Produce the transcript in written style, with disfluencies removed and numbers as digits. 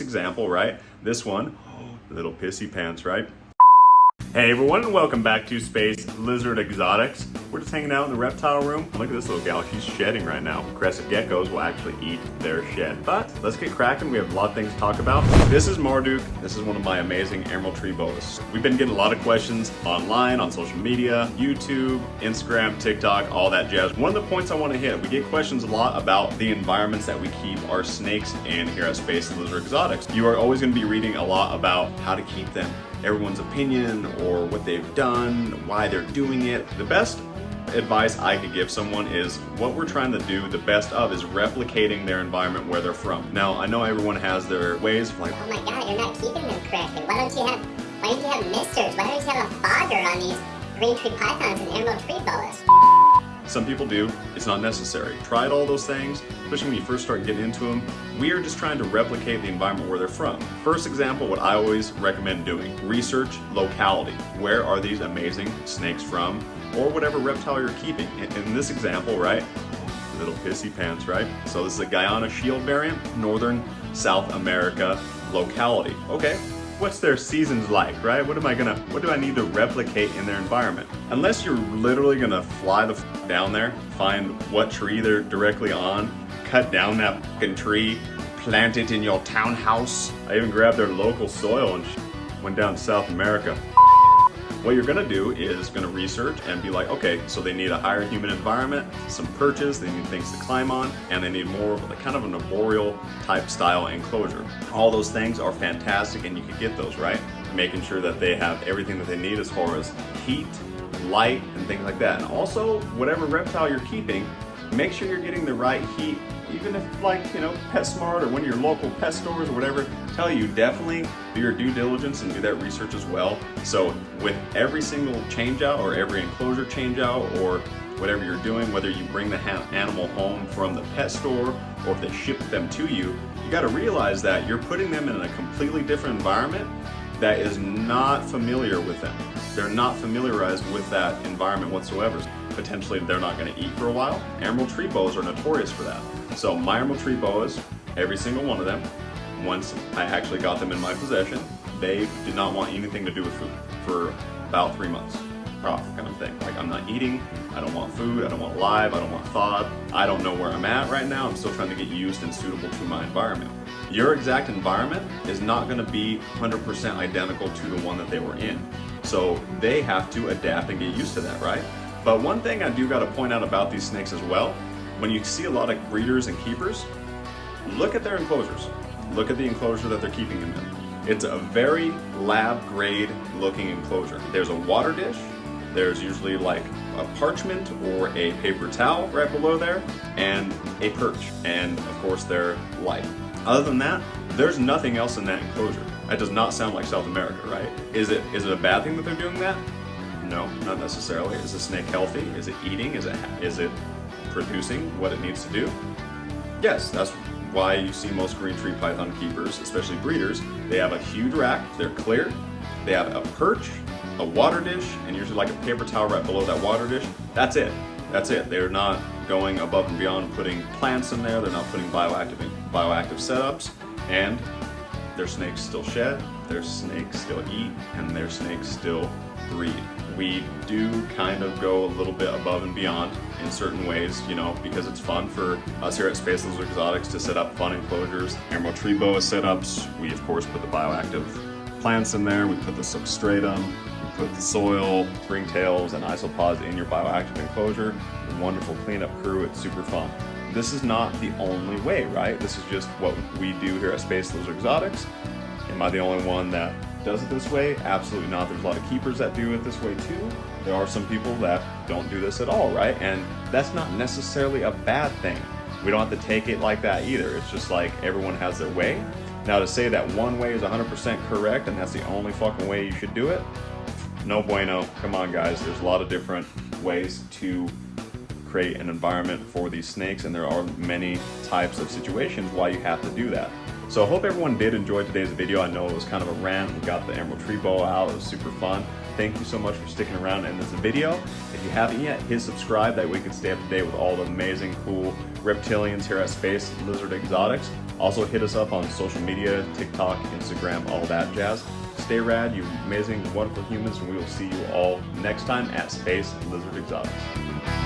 Example, right? This one, little pissy pants, right? Hey everyone, and welcome back to Space Lizard Exotics. We're just hanging out in the reptile room. Look at this little gal, she's shedding right now. Crested geckos will actually eat their shed. But let's get cracking, we have a lot of things to talk about. This is Marduk, this is one of my amazing emerald tree boas. We've been getting a lot of questions online, on social media, YouTube, Instagram, TikTok, all that jazz. One of the points I want to hit, we get questions a lot about the environments that we keep our snakes in here at Space Lizard Exotics. You are always going to be reading a lot about how to keep them, everyone's opinion or what they've done, why they're doing it. The best advice I could give someone is what we're trying to do the best of is replicating their environment where they're from. Now, I know everyone has their ways of like, oh my god, you're not keeping them correctly. Why don't you have misters? Why don't you have a fogger on these green tree pythons and emerald tree boas? some people do, it's not necessary. Tried all those things, especially when you first start getting into them. We are just trying to replicate the environment where they're from. First example, what I always recommend doing, research locality. Where are these amazing snakes from? Or whatever reptile you're keeping. In this example, right? Little pissy pants, right? So this is a Guyana shield variant, Northern South America locality. Okay. What's their seasons like, right? What do I need to replicate in their environment? Unless you're literally gonna fly the down there, find what tree they're directly on, cut down that fucking tree, plant it in your townhouse. I even grabbed their local soil and went down to South America. What you're gonna do is gonna research and be like, okay, so they need a higher humid environment, some perches, they need things to climb on, and they need more of a kind of an arboreal type style enclosure. All those things are fantastic and you can get those, right? Making sure that they have everything that they need as far as heat, light, and things like that. And also, whatever reptile you're keeping, make sure you're getting the right heat. Even if, like, you know, PetSmart or one of your local pet stores or whatever tell you, definitely do your due diligence and do that research as well. So with every single change out or every enclosure change out or whatever you're doing, whether you bring the animal home from the pet store or if they ship them to you, you got to realize that you're putting them in a completely different environment that is not familiar with them. They're not familiarized with that environment whatsoever. Potentially they're not going to eat for a while. Emerald tree boas are notorious for that. So my emerald tree boas, every single one of them, once I actually got them in my possession, they did not want anything to do with food for about 3 months. Off kind of thing. Like, I'm not eating, I don't want food, I don't want live, I don't want thawed. I don't know where I'm at right now. I'm still trying to get used and suitable to my environment. Your exact environment is not going to be 100% identical to the one that they were in. So they have to adapt and get used to that, right? But one thing I do got to point out about these snakes as well, when you see a lot of breeders and keepers, look at their enclosures. Look at the enclosure that they're keeping them in. It's a very lab grade looking enclosure. There's a water dish, there's usually like a parchment or a paper towel right below there, and a perch, and of course their light. Other than that, there's nothing else in that enclosure. That does not sound like South America, right? Is it a bad thing that they're doing that? No, not necessarily. Is the snake healthy? Is it eating? Is it producing what it needs to do? Yes, that's why you see most green tree python keepers, especially breeders, they have a huge rack, they're clear, they have a perch, a water dish, and usually like a paper towel right below that water dish. That's it. That's it. They're not going above and beyond putting plants in there, they're not putting bioactive setups, and their snakes still shed, their snakes still eat, and their snakes still breed. We do kind of go a little bit above and beyond in certain ways, you know, because it's fun for us here at Space Lizard Exotics to set up fun enclosures, emerald tree boa setups. We of course put the bioactive plants in there, we put the substratum, we put the soil, springtails, and isopods in your bioactive enclosure. A wonderful cleanup crew, it's super fun. This is not the only way, right? This is just what we do here at Space Lizard Exotics. Am I the only one that does it this way? Absolutely not. There's a lot of keepers that do it this way too. There are some people that don't do this at all, right? And that's not necessarily a bad thing. We don't have to take it like that either. It's just like everyone has their way. Now to say that one way is 100% correct and that's the only fucking way you should do it, no bueno. Come on guys, there's a lot of different ways to create an environment for these snakes, and there are many types of situations why you have to do that. So I hope everyone did enjoy today's video. I know it was kind of a rant. We got the emerald tree boa out. It was super fun. Thank you so much for sticking around in this video. If you haven't yet, hit subscribe. That way we can stay up to date with all the amazing, cool reptilians here at Space Lizard Exotics. Also hit us up on social media, TikTok, Instagram, all that jazz. Stay rad, you amazing, wonderful humans, and we will see you all next time at Space Lizard Exotics.